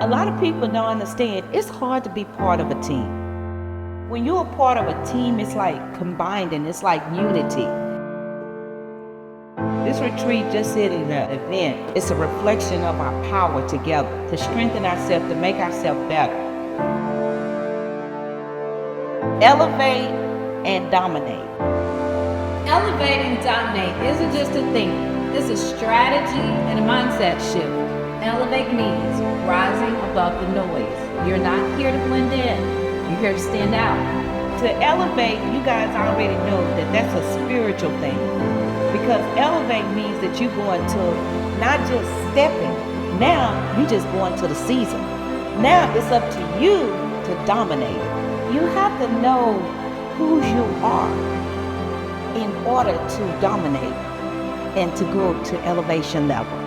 A lot of people don't understand it's hard to be part of a team. When you're a part of a team, it's like combining, it's like unity. This retreat just isn't an event, it's a reflection of our power together to strengthen ourselves, to make ourselves better. Elevate and dominate. Elevate and dominate isn't just a thing, it's a strategy and a mindset shift. Elevate means rising above the noise. You're not here to blend in, you're here to stand out. To elevate, you guys already know that that's a spiritual thing. Because elevate means that you're going to not just stepping, now you're just going to the season. Now it's up to you to dominate. You have to know who you are in order to dominate and to go to elevation level.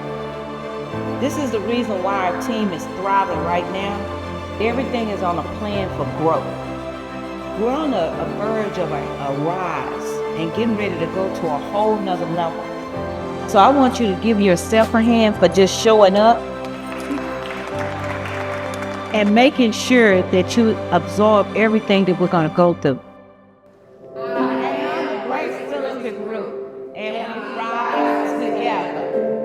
This is the reason why our team is thriving right now. Everything is on a plan for growth. We're on a verge of a rise and getting ready to go to a whole nother level. So I want you to give yourself a hand for just showing up and making sure that you absorb everything that we're going to go through. I am Realty Group, and we rise together.